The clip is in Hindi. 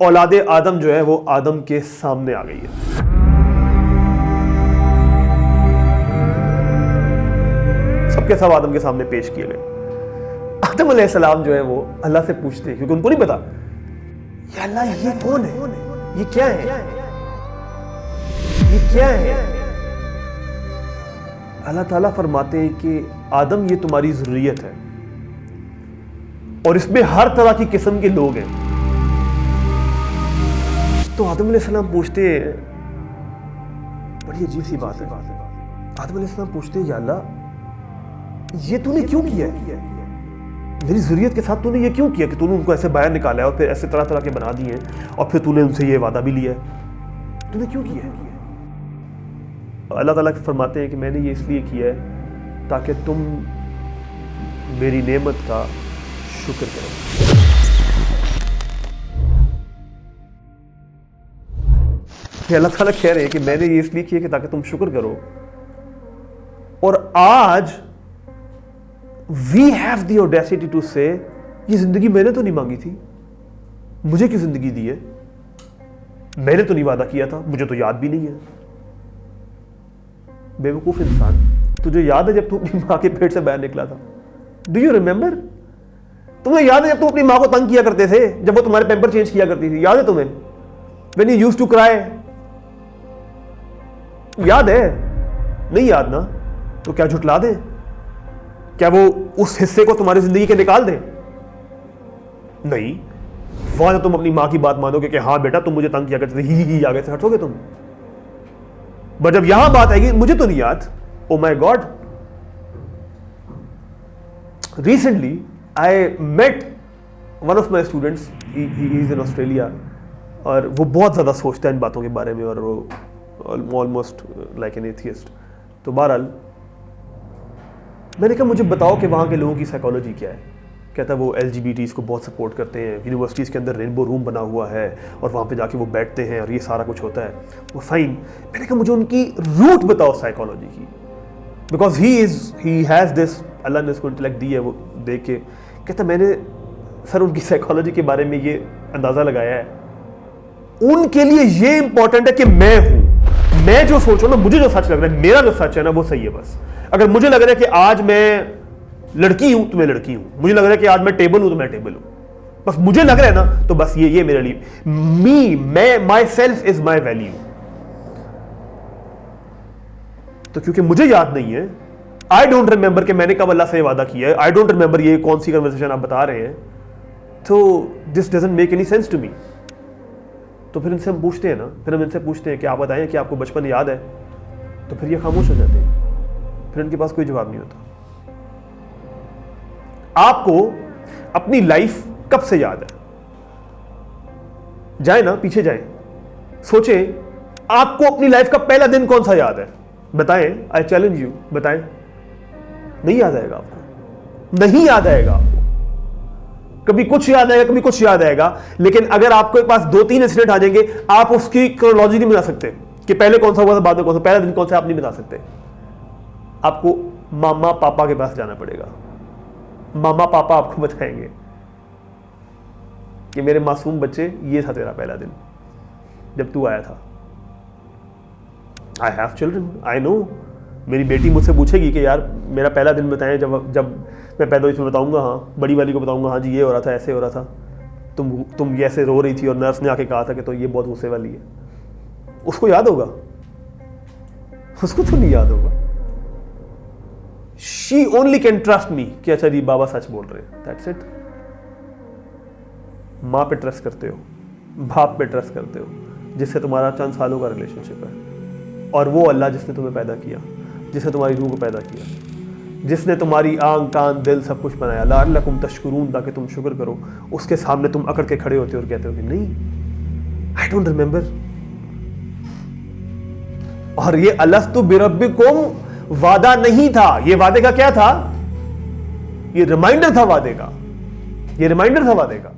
औलादे आदम जो है वो आदम के सामने आ गई है। सबके सब आदम के सामने पेश किए गए। आदम अलैहिस्सलाम जो है वो अल्लाह से पूछते हैं, क्योंकि उनको नहीं पता, या अल्लाह ये कौन है, ये क्या है, ये क्या है। अल्लाह ताला फरमाते हैं कि आदम ये तुम्हारी ज़ुर्रियत है और इसमें हर तरह की किस्म के लोग हैं। तो आदम अलैहिस्सलाम पूछते हैं, बड़ी अजीब सी बात है, आदम अलैहिस्सलाम पूछते हैं, या अल्लाह ये तूने क्यों किया है, मेरी ज़ुर्रियत के साथ तूने ये क्यों किया कि तूने उनको ऐसे बाहर निकाला है और फिर ऐसे तरह तरह के बना दिए और फिर तूने उनसे ये वादा भी लिया है, तूने क्यों किया है। अल्लाह ताला फरमाते हैं कि मैंने ये इसलिए किया है ताकि तुम मेरी नेमत का शुक्र करो। अल्लाह ताला कह रहे हैं कि मैंने ये इसलिए किया कि ताकि तुम शुक्र करो। और आज we have the audacity to say, ये जिंदगी मैंने तो नहीं मांगी थी, मुझे क्यों जिंदगी दी है, मैंने तो नहीं वादा किया था, मुझे तो याद भी नहीं है। बेवकूफ इंसान, तुझे याद है जब तू अपनी मां के पेट से बाहर निकला था? Do you remember? तुम्हें याद है जब तू अपनी मां को तंग किया करते थे, जब वो तुम्हारे पैम्पर चेंज किया करती थी? याद है तुम्हें? When you used to cry, याद है? नहीं याद ना? तो क्या झुटला दे? क्या वो उस हिस्से को तुम्हारी जिंदगी के निकाल दे? नहीं। वहां तुम अपनी मां की बात मानोगे कि हाँ बेटा तुम मुझे तंग किया करते थे, ही आगे से हटोगे तुम। बट जब यहां बात आएगी, मुझे तो नहीं याद। Oh my god, recently I met one of my students, he is in Australia, और वो बहुत ज्यादा सोचता है इन बातों के बारे में, और वो ऑलमोस्ट लाइक एन एथियस्ट। तो बहरहाल मैंने कहा मुझे बताओ कि वहाँ के लोगों की साइकोलॉजी क्या है। कहता है वो LGBTs को बहुत सपोर्ट करते हैं, यूनिवर्सिटीज़ के अंदर रेनबो रूम बना हुआ है और वहाँ पे जाके वो बैठते हैं और ये सारा कुछ होता है। वो फाइन। मैंने कहा मुझे उनकी रूट बताओ साइकोलॉजी की, बिकॉज ही हैज़ दिस, अल्लाह ने उसको इंटेलेक्ट दी है, वो देख के कहता मैंने सर उनकी साइकोलॉजी के बारे में ये अंदाज़ा लगाया है, उनके लिए ये इंपॉर्टेंट है कि मैं जो सोच रहा हूं ना, मुझे जो सच लग रहा है, मेरा जो सच है ना वो सही है। बस अगर मुझे लग रहा है कि आज मैं लड़की हूं तो मैं लड़की हूं, मुझे लग रहा है कि आज मैं टेबल हूं तो मैं टेबल हूं, बस मुझे लग रहा है ना, तो बस ये मेरे लिए, मैं my self is my value. तो क्योंकि मुझे याद नहीं है, आई डोंट रिमेंबर कि मैंने कब अल्लाह से वादा किया है, आई डोंट रिमेंबर ये कौन सी कन्वर्सेशन आप बता रहे हैं, तो this doesn't make any sense to me. तो फिर इनसे हम पूछते हैं ना, फिर हम इनसे पूछते हैं कि आप बताएं कि आपको बचपन याद है, तो फिर ये खामोश हो जाते हैं, फिर इनके पास कोई जवाब नहीं होता। आपको अपनी लाइफ कब से याद है? जाए ना, पीछे जाए, सोचें आपको अपनी लाइफ का पहला दिन कौन सा याद है? बताएं, आई चैलेंज यू, बताएं। नहीं याद आएगा आपको, नहीं याद आएगा आपको। कभी कुछ याद आएगा, कभी कुछ याद आएगा, लेकिन अगर आपके पास 2-3 इंसिडेंट आ जाएंगे, आप उसकी क्रोनोलॉजी नहीं बता सकते कि पहले कौन सा हुआ था, बाद में कौन सा, पहला दिन कौन सा, आप नहीं बता सकते। आपको मामा पापा के पास जाना पड़ेगा, मामा पापा आपको बताएंगे कि मेरे मासूम बच्चे, ये था तेरा पहला दिन जब तू आया था। I have children, I know. मेरी बेटी मुझसे पूछेगी कि यार मेरा पहला दिन बताएं, जब मैं पैदा हुई, इसमें बताऊंगा, हाँ। बड़ी वाली को बताऊंगा, हाँ जी ये हो रहा था, ऐसे हो रहा था, तुम ये ऐसे रो रही थी और नर्स ने आके कहा था कि तो ये बहुत गुस्से वाली है। उसको याद होगा? उसको तो नहीं याद होगा। She only can trust me कि अच्छा जी बाबा सच बोल रहे हैं, दैट्स इट। माँ पे ट्रस्ट करते हो, बाप पे ट्रस्ट करते हो, जिससे तुम्हारा चंद सालों का रिलेशनशिप है, और वो अल्लाह जिसने तुम्हें पैदा किया, जिसने तुम्हारी रूह को पैदा किया, जिसने तुम्हारी आंख कान दिल सब कुछ बनाया, लअल्लकुम तशकुरून, ताकि तुम शुक्र करो, उसके सामने तुम अकड़ के खड़े होते हो और कहते हो कि नहीं, आई डोंट रिमेंबर। और ये अलस्तु बिरब्बिकुम वादा नहीं था, ये वादे का क्या था? ये रिमाइंडर था वादे का, ये रिमाइंडर था वादे का।